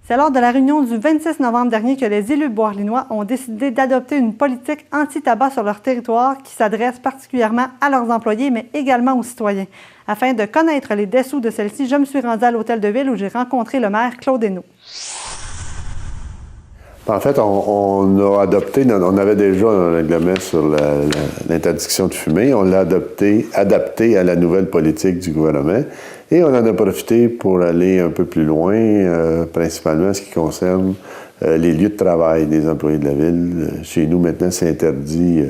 C'est lors de la réunion du 26 novembre dernier que les élus beauharlinois ont décidé d'adopter une politique anti-tabac sur leur territoire qui s'adresse particulièrement à leurs employés, mais également aux citoyens. Afin de connaître les dessous de celle-ci, je me suis rendue à l'Hôtel de Ville où j'ai rencontré le maire Claude Hainaut. En fait, on a adopté, on avait déjà un règlement sur l'interdiction de fumer, on l'a adapté à la nouvelle politique du gouvernement et on en a profité pour aller un peu plus loin, principalement en ce qui concerne les lieux de travail des employés de la ville. Chez nous, maintenant, c'est interdit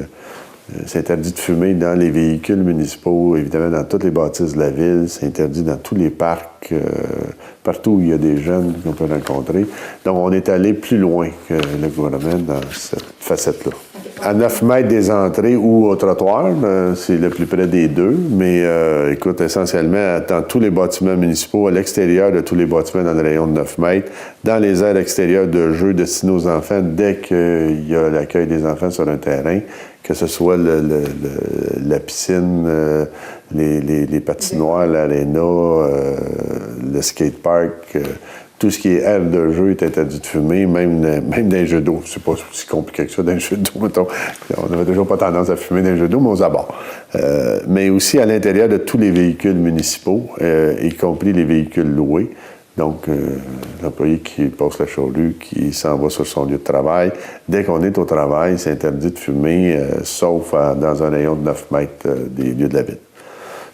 de fumer dans les véhicules municipaux, évidemment dans toutes les bâtisses de la ville, c'est interdit dans tous les parcs, partout où il y a des jeunes qu'on peut rencontrer. Donc, on est allé plus loin que le gouvernement dans cette facette-là. À 9 mètres des entrées ou au trottoir, c'est le plus près des deux, mais écoute, essentiellement, dans tous les bâtiments municipaux, à l'extérieur de tous les bâtiments dans le rayon de 9 mètres, dans les aires extérieures de jeux destinés aux enfants, dès qu'il y a l'accueil des enfants sur un terrain, que ce soit la piscine, les patinoires, l'aréna, le skatepark, tout ce qui est aire de jeu est interdit de fumer, même dans les jeux d'eau. C'est pas aussi compliqué que ça dans les jeux d'eau, mettons. On n'avait toujours pas tendance à fumer dans les jeux d'eau, mais aux abords. Mais aussi à l'intérieur de tous les véhicules municipaux, y compris les véhicules loués. Donc, l'employé qui passe la charrue, qui s'en va sur son lieu de travail, dès qu'on est au travail, c'est interdit de fumer, sauf dans un rayon de 9 mètres des lieux de la ville.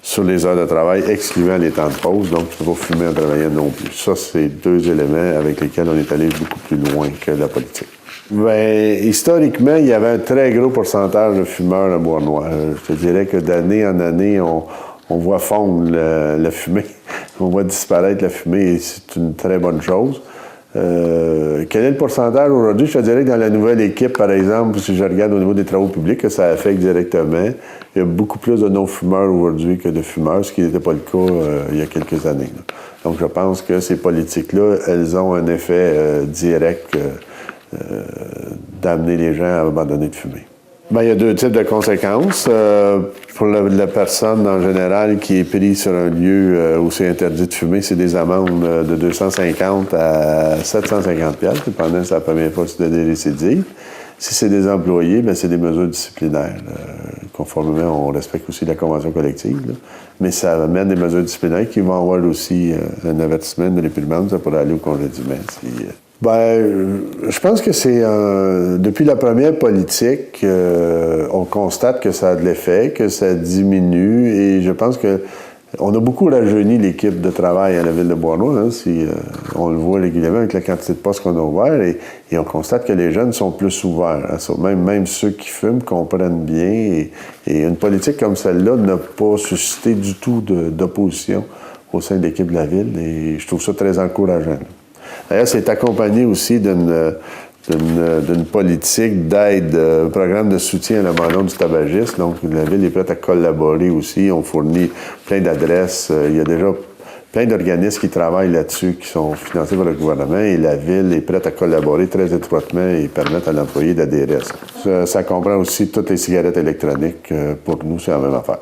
Sur les heures de travail, excluant les temps de pause, donc tu ne peux pas fumer en travaillant non plus. Ça, c'est deux éléments avec lesquels on est allé beaucoup plus loin que la politique. Bien, historiquement, il y avait un très gros pourcentage de fumeurs à Beauharnois. Je te dirais que d'année en année, on voit fondre la fumée. On voit disparaître la fumée et c'est une très bonne chose. Quel est le pourcentage aujourd'hui? Je te dirais que dans la nouvelle équipe, par exemple, si je regarde au niveau des travaux publics, que ça affecte directement, il y a beaucoup plus de non-fumeurs aujourd'hui que de fumeurs, ce qui n'était pas le cas il y a quelques années. Là. Donc, je pense que ces politiques-là, elles ont un effet direct d'amener les gens à abandonner de fumer. Bien, il y a deux types de conséquences. Pour la personne, en général, qui est prise sur un lieu où c'est interdit de fumer, c'est des amendes de 250 à 750 $, dépendant de sa première fois de des récidives. Si c'est des employés, bien, c'est des mesures disciplinaires. Conformément, on respecte aussi la convention collective. Là. Mais ça amène des mesures disciplinaires qui vont avoir aussi un avertissement de réprimande, ça pourrait aller au congédiement. Je pense que c'est depuis la première politique, on constate que ça a de l'effet, que ça diminue, et je pense que on a beaucoup rajeuni l'équipe de travail à la ville de Beauharnois. Hein, on le voit régulièrement avec la quantité de postes qu'on a ouverts, et on constate que les jeunes sont plus ouverts à ça. Même ceux qui fument comprennent bien, et une politique comme celle-là n'a pas suscité du tout d'opposition au sein de l'équipe de la ville, et je trouve ça très encourageant. D'ailleurs, c'est accompagné aussi d'une politique d'aide, un programme de soutien à l'abandon du tabagisme. Donc, la Ville est prête à collaborer aussi. On fournit plein d'adresses. Il y a déjà plein d'organismes qui travaillent là-dessus, qui sont financés par le gouvernement, et la Ville est prête à collaborer très étroitement et permettre à l'employé d'adhérer à ça. Ça comprend aussi toutes les cigarettes électroniques. Pour nous, c'est la même affaire.